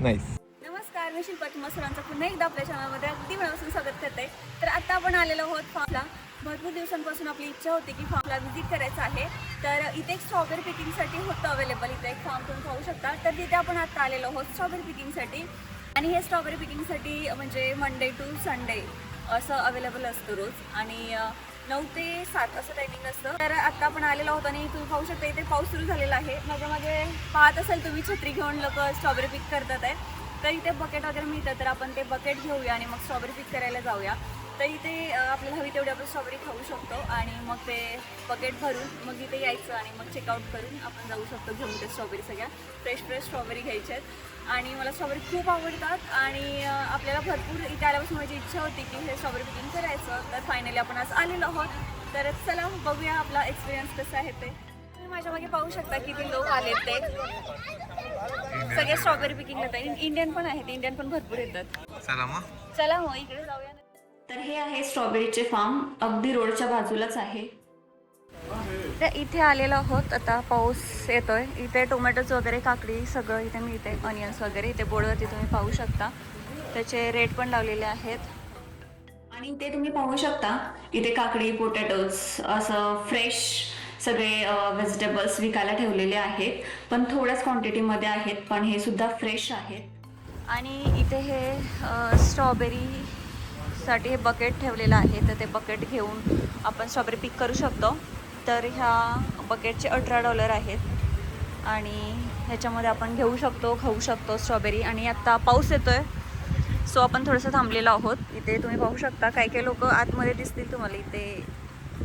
Nice. नमस्कार, मी शिल्पा तुम्हा सर्वांचं पुन्हा एकदा आपल्या चॅनलमध्ये अगदी मनापासून स्वागत करते. तर आता आपण आलेलो आहोत फार्मला. भरपूर दिवसांपासून आपली इच्छा होती की फार्मला व्हिजिट करायचं आहे. तर इथे एक स्ट्रॉबेरी पिकिंगसाठी होतं अवेलेबल. इथे एक फार्म तुम्ही पाहू शकता. तर तिथे आपण आता आलेलो आहोत स्ट्रॉबेरी पिकिंगसाठी. आणि हे स्ट्रॉबेरी पिकिंगसाठी म्हणजे मंडे टू संडे असं अवेलेबल असतं रोज. आणि 9 ते 7 असं टायमिंग असतं. तर आता आपण आलेलो आहोत आणि तुम्ही पाहू शकता इथे पाऊस सुरू झालेला आहे. माझ्या मागे पाहत असेल तुम्ही छत्री घेऊन लोक स्ट्रॉबेरी पिक करतात आहे. तर इथे बकेट वगैरे मिळतं, तर आपण ते बकेट घेऊया आणि मग स्ट्रॉबेरी पिक करायला जाऊया. तर इथे आपल्याला हवी तेवढी आपण स्ट्रॉबेरी खाऊ शकतो आणि मग ते बकेट भरून मग इथे यायचं आणि मग चेकआउट करून आपण जाऊ शकतो घेऊन ते स्ट्रॉबेरी. सगळ्या फ्रेश स्ट्रॉबेरी घ्यायच्या आहेत. आणि मला स्ट्रॉबेरी खूप आवडतात आणि आपल्याला भरपूर इथे आल्यापासून माझी इच्छा होती की हे स्ट्रॉबेरी पिकिंग करायचं. तर फायनली आपण आज आलेलो आहोत. तर चला बघूया आपला एक्सपिरियन्स कसा आहे ते. तुम्ही माझ्या मागे पाहू शकता किती लोक आलेत. ते सगळे स्ट्रॉबेरी पिकिंग येतात. इंडियन पण आहेत, इंडियन पण भरपूर येतात. चला मग इकडे जाऊया. तर हे आहे स्ट्रॉबेरीचे फार्म, अगदी रोडच्या बाजूलाच आहे. तर इथे आलेलो आहोत. आता पाऊस येतोय. इथे टोमॅटोज वगैरे, काकडी सगळं इथे मिळते, ऑनियन्स वगैरे. इथे बोर्डवरती तुम्ही पाहू शकता, त्याचे रेट पण लावलेले आहेत. आणि इथे तुम्ही पाहू शकता इथे काकडी, पोटॅटोज असं फ्रेश सगळे व्हेजिटेबल्स विकायला ठेवलेले आहेत. पण थोड्याच क्वांटिटीमध्ये आहेत, पण हे सुद्धा फ्रेश आहेत. आणि इथे हे स्ट्रॉबेरीसाठी हे बकेट ठेवलेलं आहे. तर ते बकेट घेऊन आपण स्ट्रॉबेरी पिक करू शकतो. तर ह्या बकेटचे $18 आहेत आणि ह्याच्यामध्ये आपण घेऊ शकतो, खाऊ शकतो स्ट्रॉबेरी. आणि आत्ता पाऊस येतोय, सो आपण थोडंसं थांबलेलो आहोत. इथे तुम्ही पाहू शकता काही लोक आतमध्ये दिसतील तुम्हाला. इथे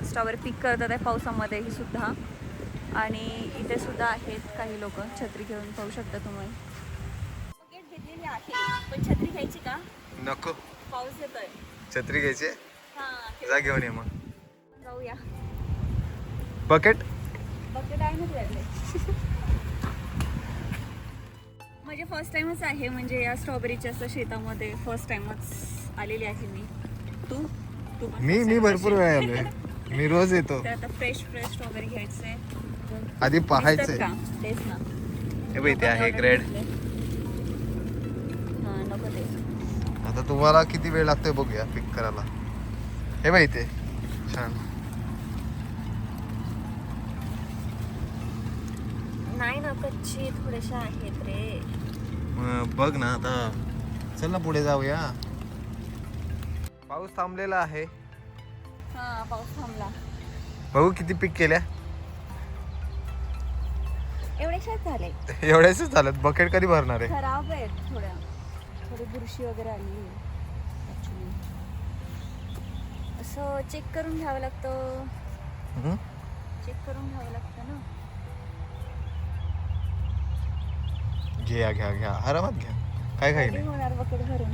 स्ट्रॉबेरी पिक करतात आहे पावसामध्येही सुद्धा. आणि इथे सुद्धा आहेत काही लोक छत्री घेऊन, पाहू शकता तुम्ही. बकेट घेतलेली आहे, पण छत्री घ्यायची का? नको, पाऊस येतोय. छत्री घ्यायची. हां, जा घेऊन ये मग. जाऊया. बकेट बकेट आहे ना तुझ्याकडे? म्हणजे फर्स्ट टाइमच आहे, म्हणजे या स्ट्रॉबेरीच्या असं शेतामध्ये फर्स्ट टाइमच आलेली आहे मी. तू तू पण मी भरपूर वेळा आलोय. मी रोज येतो. तर आता फ्रेश स्ट्रॉबेरी घ्यायचंय. आधी पाहायचंय. तेच ना. हे बघ, इथे आहे ग्रेड. हां, नको ते. आता तुम्हाला किती वेळ लागतोय बघूया पिक करायला. हे बघ इथे छान. नाही ना, कच्ची थोडेशा आहेत रे. बघ ना आता. चल ना पुढे जाऊया. पाऊस थांबलेला आहे. हां, पाऊस थांबला. बघू किती पिक केल्या. एवढेशाच झाले. एवढ्याच झालं. बकेट कधी भरणार आहे? खराब आहेत थोडी बुरशी वगैरे आली ॲक्च्युली. असं चेक करून घ्यावं लागतं. चेक करून घ्यावं लागतं ना. घ्या आरामात घ्या. काय कधी होणार बकेट भरून?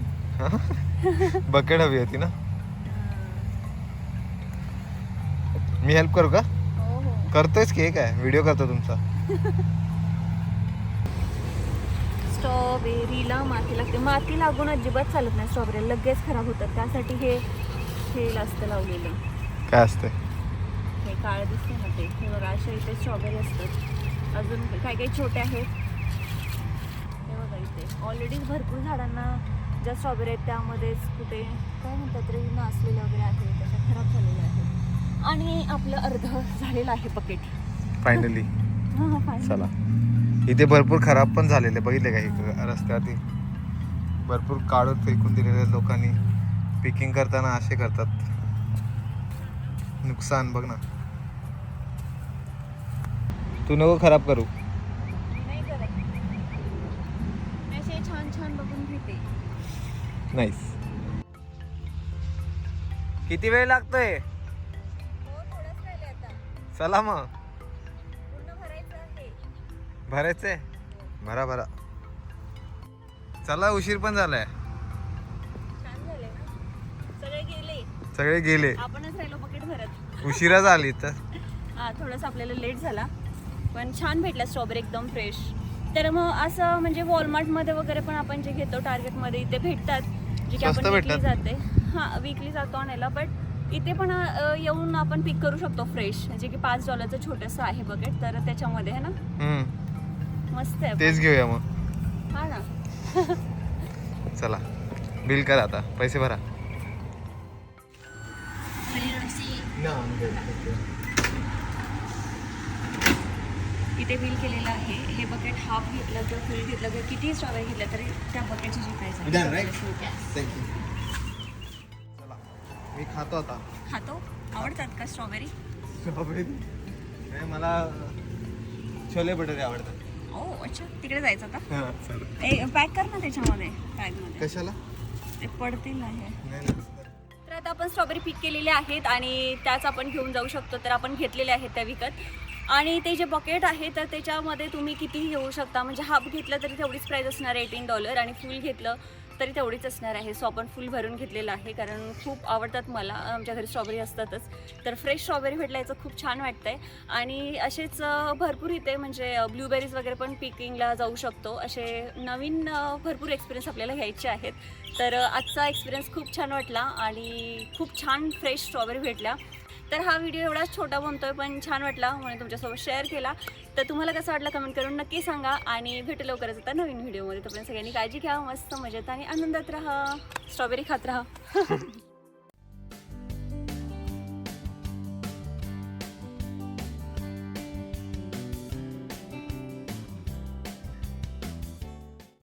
बकेट हवी होती ना. मी हेल्प करू का? हो हो, करतोयच की. काय व्हिडिओ करतो तुमचा. स्ट्रॉबेरीला माती लागते. माती लागून अजिबात चालत नाही. स्ट्रॉबेरी लगेच खराब होतात. त्यासाठी हे असतं लावलेलं. काय असते हे काळं दिसते ना ते. हे बघा, अशा इथे स्ट्रॉबेरी असतात. अजून काही छोटे आहेत. हे बघा इथे ऑलरेडी भरपूर झाडांना ज्या स्ट्रॉबेरी आहेत त्यामध्येच कुठे काय म्हणतात रे, नासलेले वगैरे आहे, त्याच्या खराब झालेल्या आहेत. आणि आपलं अर्ध झालेलं आहे बकेट फायनली. हां, चला. इथे भरपूर खराब पण झालेले बघितले का? इकडे रस्त्यात भरपूर काढून फेकून दिलेले लोकांनी. पिकिंग करताना असे करतात. नुकसान बघ ना. तू नको खराब करू. नाही करत. मी असे छान बघून घेते. नाईस. किती वेळ लागतोय? हो, थोडंच राहिले आता. चला मग. पूर्ण भरायचं आहे. भरायचंय. भरा. चला, उशीर पण झालाय. छान झाले ना. सगळे गेले. आपणच राहिलो बकेट भरत. उशिरा झाली तर. हां, थोडंसं आपल्याला लेट झाला, पण छान भेटला स्ट्रॉबेरी, एकदम फ्रेश. तर मग असं म्हणजे वॉलमार्टमध्ये वगैरे पण आपण जे घेतो टार्गेटमध्ये इथे भेटतात, जे की आपण विकली जाते. हां, विकली जातो आणायला. बट इथे पण येऊन आपण पिक करू शकतो फ्रेश, जे की $5 छोटंसं आहे बकेट. तर त्याच्यामध्ये आहे ना, मस्त आहे. तेच घेऊया मग. हां ना. चला बिल करा आता, पैसे भरा. इथे बिल केलेलं आहे. हे बकेट हाफ घेतलं किंवा फुल घेतलं किंवा कितीही स्ट्रॉबेरी घेतलं तरी त्या बकेटची जी प्राईस आहे. चला मी खातो आता. खातो? आवडतात का स्ट्रॉबेरी? स्ट्रॉबेरी नाही, मला छोले भटुरे आवडतात. ओ अच्छा, तिकडे जायचं का? हां चला. पॅक कर ना त्याच्यामध्ये, बॅगमध्ये. कशाला? ते पडतील आहे. नाही. तर आता आपण स्ट्रॉबेरी पिक केलेल्या आहेत आणि त्याच आपण घेऊन जाऊ शकतो. तर आपण घेतलेल्या आहेत त्या विकत. आणि ते जे बकेट आहे तर त्याच्यामध्ये तुम्ही कितीही घेऊ शकता. म्हणजे हाफ घेतलं तरी तेवढीच प्राईस असणार आहे $18 आणि फुल घेतलं तरी तेवढीच असणार आहे. सो आपण फुल भरून घेतलेलं आहे कारण खूप आवडतात मला. आमच्या घरी स्ट्रॉबेरी असतातच. तर फ्रेश स्ट्रॉबेरी भेटल्या याचं खूप छान वाटतं आहे. आणि असेच भरपूर इथे म्हणजे ब्लूबेरीज वगैरे पण पिकिंगला जाऊ शकतो. असे नवीन भरपूर एक्सपिरियन्स आपल्याला घ्यायचे आहेत. तर आजचा एक्सपिरियन्स खूप छान वाटला आणि खूप छान फ्रेश स्ट्रॉबेरी भेटल्या. तर हा व्हिडिओ एवढाच छोटा बनतोय पण छान वाटला म्हणून तुमच्यासोबत शेअर केला. तर तुम्हाला कसं वाटलं कमेंट करून नक्की सांगा आणि भेटू लवकरच आता नवीन व्हिडिओमध्ये. तोपर्यंत सगळ्यांनी काळजी घ्या, मस्त मजेत आणि आनंदात राहा, स्ट्रॉबेरी खात राहा.